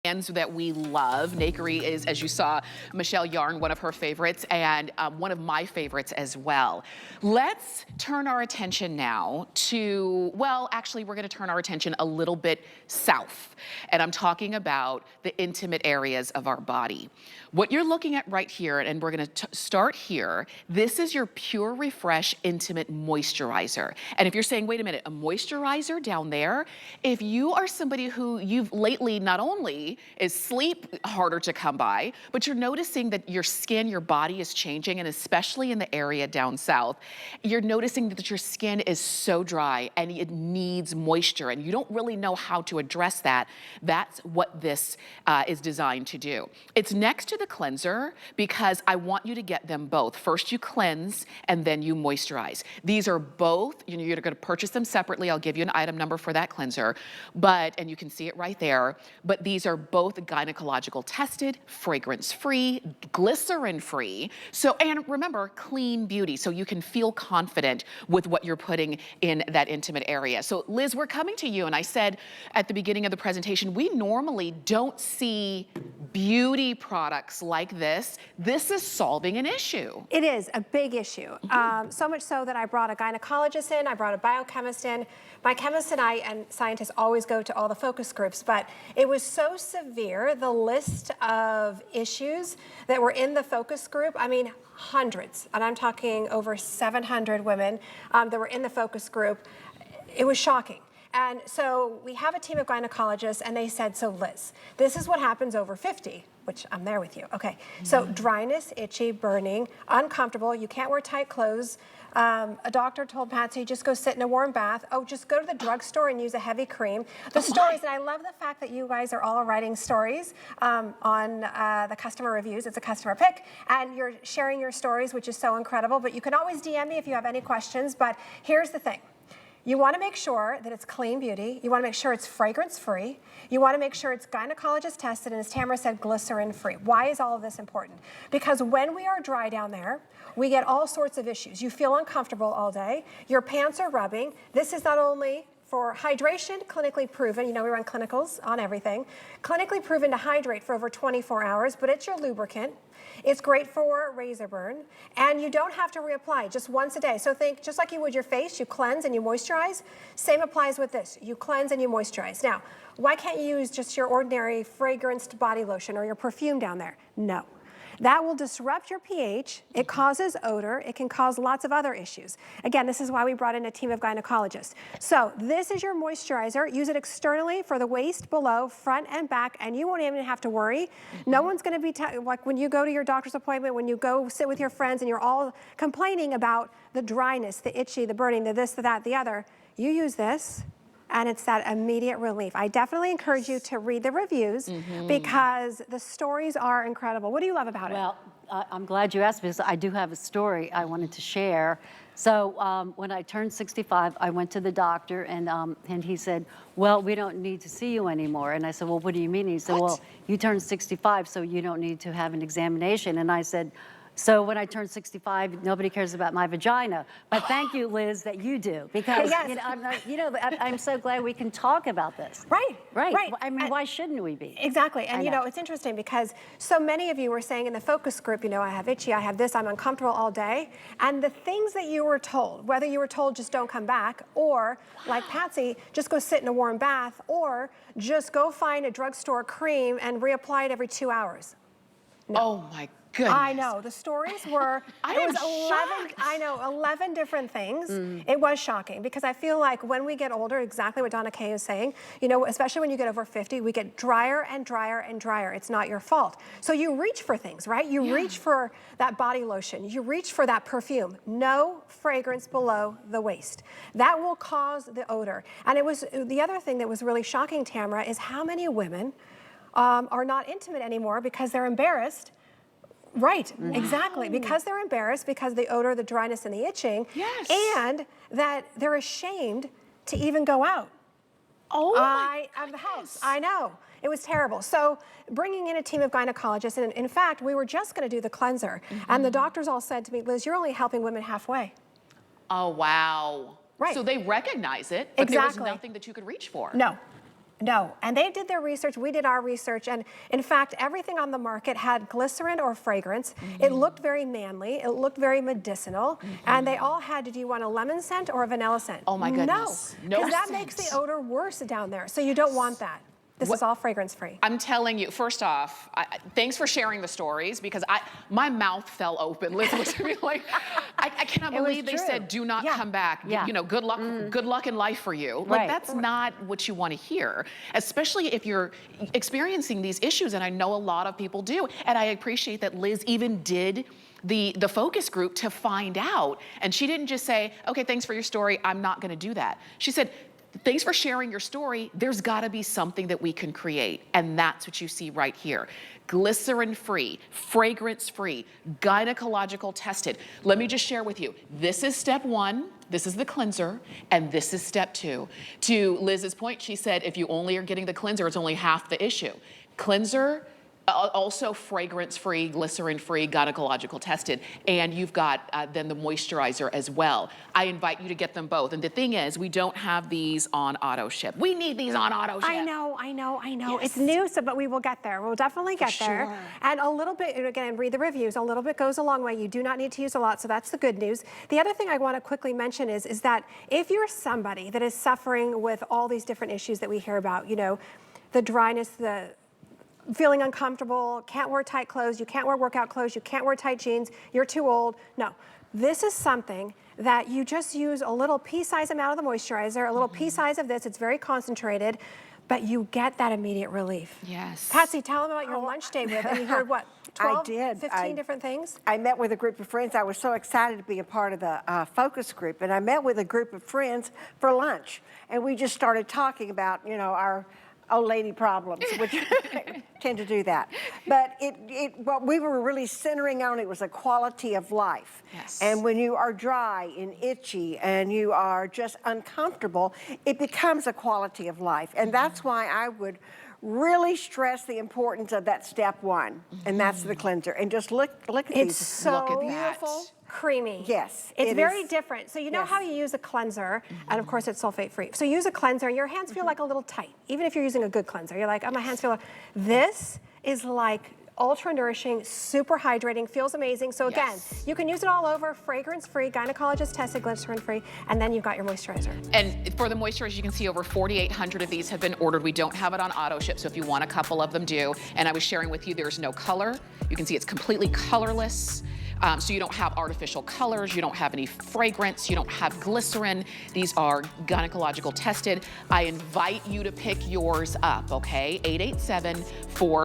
brands that we love. Nakery is, as you saw, Michelle Yarn, one of her favorites, and one of my favorites as well. Let's turn our attention now to, well, actually, we're gonna turn our attention a little bit south. And I'm talking about the intimate areas of our body. What you're looking at right here, and we're gonna start here, this is your Pure Refresh Intimate Moisturizer. And if you're saying, wait a minute, a moisturizer down there? If you are somebody who you've lately not only is sleep harder to come by, but you're noticing that your skin, your body is changing, and especially in the area down south, you're noticing that your skin is so dry and it needs moisture, and you don't really know how to address that. That's what this is designed to do. It's next to the cleanser because I want you to get them both. First you cleanse and then you moisturize. These are both, you're gonna purchase them separately. I'll give you an item number for that cleanser, and you can see it right there, but these are both gynecological tested, fragrance-free, glycerin-free, and remember, clean beauty, so you can feel confident with what you're putting in that intimate area. So Liz, we're coming to you, and I said at the beginning of the presentation, we normally don't see beauty products like this. This is solving an issue. It is a big issue. So much so that I brought a gynecologist in, I brought a biochemist in. My chemist and I and scientists always go to all the focus groups, but it was so severe, the list of issues that were in the focus group, I mean, hundreds, and I'm talking over 700 women that were in the focus group. It was shocking. And so we have a team of gynecologists, and they said, so Liz, this is what happens over 50, which I'm there with you. Okay, so dryness, itchy, burning, uncomfortable, you can't wear tight clothes. A doctor told Patsy, just go sit in a warm bath. Oh, just go to the drugstore and use a heavy cream. The stories, and I love the fact that you guys are all writing stories on the customer reviews. It's a customer pick, and you're sharing your stories, which is so incredible. But you can always DM me if you have any questions. But here's the thing. You want to make sure that it's clean beauty. You want to make sure it's fragrance-free. You want to make sure it's gynecologist tested, and as Tamara said, glycerin-free. Why is all of this important? Because when we are dry down there, we get all sorts of issues. You feel uncomfortable all day. Your pants are rubbing. This is not only for hydration, clinically proven, you know we run clinicals on everything, clinically proven to hydrate for over 24 hours, but it's your lubricant. It's great for razor burn, and you don't have to reapply, just once a day. So think, just like you would your face, you cleanse and you moisturize, same applies with this. You cleanse and you moisturize. Now, why can't you use just your ordinary fragranced body lotion or your perfume down there? No. That will disrupt your pH, it causes odor, it can cause lots of other issues. Again, this is why we brought in a team of gynecologists. So this is your moisturizer. Use it externally for the waist, below, front and back, and you won't even have to worry. No one's gonna be, like when you go to your doctor's appointment, when you go sit with your friends and you're all complaining about the dryness, the itchy, the burning, the this, the that, the other, you use this, and it's that immediate relief. I definitely encourage you to read the reviews because the stories are incredible. What do you love about it? Well, I'm glad you asked because I do have a story I wanted to share. So when I turned 65, I went to the doctor and he said, well, we don't need to see you anymore. And I said, well, what do you mean? He said, well, you turned 65, so you don't need to have an examination. And I said, so when I turn 65, nobody cares about my vagina. But thank you, Liz, that you do. Because I'm so glad we can talk about this. Right. I mean, why shouldn't we be? Exactly. And you know, it's interesting because so many of you were saying in the focus group, you know, I have itchy, I have this, I'm uncomfortable all day. And the things that you were told, whether you were told just don't come back, or like Patsy, just go sit in a warm bath, or just go find a drugstore cream and reapply it every 2 hours. No. Oh my goodness. I know, the stories were, it was 11 different things. It was shocking because I feel like when we get older, exactly what Donna Kay is saying, you know, especially when you get over 50, we get drier and drier and drier. It's not your fault. So you reach for things, right? You reach for that body lotion. You reach for that perfume. No fragrance below the waist. That will cause the odor. And it was, the other thing that was really shocking, Tamara, is how many women are not intimate anymore because they're embarrassed. Right, exactly. Because they're embarrassed, because of the odor, the dryness, and the itching, and that they're ashamed to even go out of the house. I know. It was terrible. So bringing in a team of gynecologists, and in fact, we were just going to do the cleanser, and the doctors all said to me, Liz, you're only helping women halfway. Oh, wow. Right. So they recognize it, but there was nothing that you could reach for. No. No, and they did their research, we did our research, and in fact, everything on the market had glycerin or fragrance. It looked very manly, it looked very medicinal, and they all had, did you want a lemon scent or a vanilla scent? Oh my goodness. No, because that makes the odor worse down there, so you don't want that. This is all fragrance-free. I'm telling you, first off, thanks for sharing the stories, because my mouth fell open. Liz looked at me like, I cannot believe they said, do not come back. You know, good luck in life for you. Like, that's not what you want to hear, especially if you're experiencing these issues, and I know a lot of people do. And I appreciate that Liz even did the focus group to find out. And she didn't just say, okay, thanks for your story, I'm not going to do that. She said, thanks for sharing your story. There's got to be something that we can create. And that's what you see right here. Glycerin-free, fragrance-free, gynecological tested. Let me just share with you. This is step 1. This is the cleanser, and this is step 2. To Liz's point, she said, if you only are getting the cleanser, it's only half the issue. Cleanser, also fragrance-free, glycerin-free, gynecological tested, and you've got then the moisturizer as well. I invite you to get them both. And the thing is, we don't have these on auto ship. We need these on auto ship. I know. Yes. It's new, but we will get there. We'll definitely get there. And a little bit, again, read the reviews, a little bit goes a long way. You do not need to use a lot, so that's the good news. The other thing I want to quickly mention is that if you're somebody that is suffering with all these different issues that we hear about, you know, the dryness, the feeling uncomfortable, can't wear tight clothes, you can't wear workout clothes, you can't wear tight jeans, you're too old. No, this is something that you just use a little pea-size amount of the moisturizer, a little pea-size of this, it's very concentrated, but you get that immediate relief. Yes. Patsy, tell them about your lunch day with, and you heard what, 12, I did. 15 different things? I met with a group of friends. I was so excited to be a part of the focus group, and I met with a group of friends for lunch, and we just started talking about, you know, our old lady problems, which tend to do that. But what we were really centering on, it was a quality of life. Yes. And when you are dry and itchy and you are just uncomfortable, it becomes a quality of life. And that's why I would really stress the importance of that step 1, and that's the cleanser. And just look at these. It's so beautiful. Creamy. Yes. It's very different. So you know how you use a cleanser, and of course it's sulfate free. So use a cleanser and your hands feel like a little tight. Even if you're using a good cleanser, you're like, oh, my hands feel like, this is like ultra nourishing, super hydrating, feels amazing. So again, you can use it all over, fragrance free, gynecologist tested, glycerin free, and then you've got your moisturizer. And for the moisturizer, you can see over 4,800 of these have been ordered. We don't have it on auto ship, so if you want a couple of them, do. And I was sharing with you, there's no color. You can see it's completely colorless. So you don't have artificial colors, you don't have any fragrance, you don't have glycerin. These are gynecological tested. I invite you to pick yours up, okay? 887-4